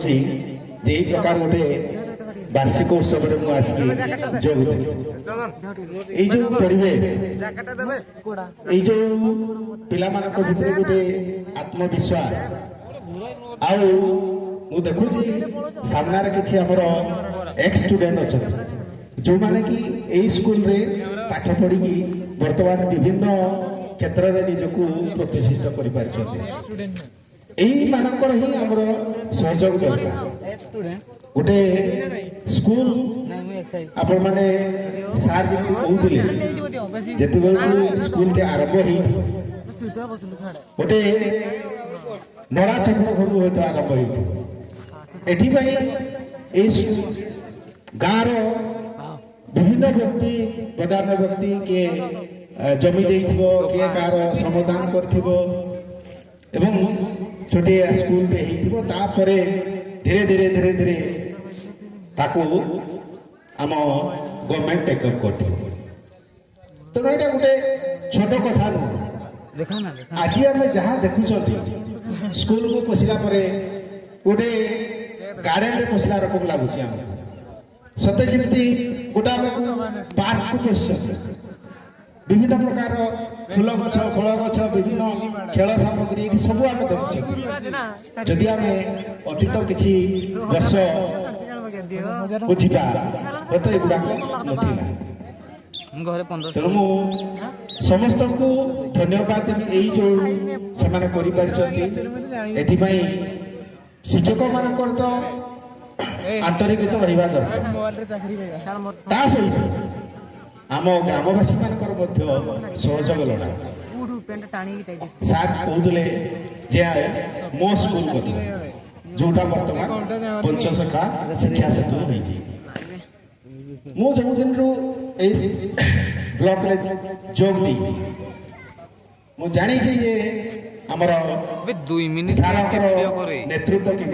କରୁଛି ଯେ ଏଇ ପ୍ରକାର ଗୋଟେ ବାର୍ଷିକ ଉତ୍ସବରେ ମୁଁ ଆସିକି ଯୋଗ ଦେଲି। ଏଇ ଯୋଉ ପରିବେଶ, ଏଇ ଯୋଉ ପିଲାମାନଙ୍କ ଭିତରେ ଗୋଟେ ଆତ୍ମବିଶ୍ୱାସ, ଆଉ ମୁଁ ଦେଖୁଛି ସାମ୍ନାରେ କିଛି ଆମର ଏକ୍ସ ଷ୍ଟୁଡେଣ୍ଟ ଅଛନ୍ତି ଯେଉଁମାନେ କି ଏଇ ସ୍କୁଲରେ ପାଠ ପଢ଼ିକି ବର୍ତ୍ତମାନ ବିଭିନ୍ନ କ୍ଷେତ୍ରରେ ନିଜକୁ ପ୍ରତିଷ୍ଠିତ କରିପାରିଛନ୍ତି। এইମାନଙ୍କର ହିଁ ଆମର ସହଯୋଗ ଦରକାର। ଗୋଟେ ସ୍କୁଲ ଆପଣମାନେ ସାର୍ ଯେମିତି କହୁଥିଲେ ଯେତେବେଳେ ସ୍କୁଲଟି ଆରମ୍ଭ ହେଇଥିବ ଗୋଟେ ନଡ଼ା ଚକଟ ଘରୁ ହয়তো ଆରମ୍ଭ ହେଇଥିବ। ଏଥିପାଇଁ এই ଗାଁର ବିଭିନ୍ନ ବ୍ୟକ୍ତି ପ୍ରଧାନ ବ୍ୟକ୍ତି କିଏ ଜମି ଦେଇଥିବ, କିଏ କାହାର ସମାଧାନ କରିଥିବ ଏବଂ ଛୋଟିଆ ସ୍କୁଲଟେ ହେଇଥିବ। ତାପରେ ଧୀରେ ଧୀରେ ଧୀରେ ଧୀରେ ତାକୁ ଆମ ଗଭର୍ଣ୍ଣମେଣ୍ଟ ଟେକଅପ୍ କରିଥିବ। ତେଣୁ ଏଇଟା ଗୋଟେ ଛୋଟ କଥା ନୁହଁ। ଆଜି ଆମେ ଯାହା ଦେଖୁଛନ୍ତି ସ୍କୁଲକୁ ପଶିଲା ପରେ ଗୋଟେ ଗାର୍ଡେନରେ ପଶିଲା ରକମ ଲାଗୁଛି ଆମକୁ, ସତେ ଯେମିତି ଗୋଟେ ଆମେ ପାର୍କକୁ ପଶିଛନ୍ତି। ବିଭିନ୍ନ ପ୍ରକାର ଫୁଲ ଗଛ, ଫଳ ଗଛ, ବିଭିନ୍ନ ଖେଳ ସାମଗ୍ରୀ ଏଠି ସବୁ ଆମେ ଦେଖୁଛୁ। ଯଦି ଆମେ ଅତୀତ କିଛି ବର୍ଷ ବୁଝିବା ହୁଏତ ଏଗୁଡାକ ନଥିଲା। ତେଣୁ ମୁଁ ସମସ୍ତଙ୍କୁ ଧନ୍ୟବାଦ ଦେବି ଏଇ ଯୋଉ ସେମାନେ କରିପାରିଛନ୍ତି। ଏଥିପାଇଁ ଶିକ୍ଷକ ମାନଙ୍କର ତ ଆନ୍ତରିକତା ରହିବା ଦରକାର। ତା ସହିତ ଆମ ଗ୍ରାମବାସୀ ମାନଙ୍କର ମଧ୍ୟ ସହଯୋଗ ଲୋଡ଼ା। ସାର୍ କହୁଥିଲେ ଯେ ମୋ ସ୍କୁଲ କଥା ଯୋଉଟା ବର୍ତ୍ତମାନ ପଞ୍ଚସଖା ଶିକ୍ଷା ସେତୁ ହେଇଛି। ମୁଁ ସବୁଦିନରୁ ଏଇ ବ୍ଲକରେ ଯୋଗ ଦେଇଛି। ମୁଁ ଜାଣିଛି ଯେ ଆମର ସାରଙ୍କର ନେତୃତ୍ୱ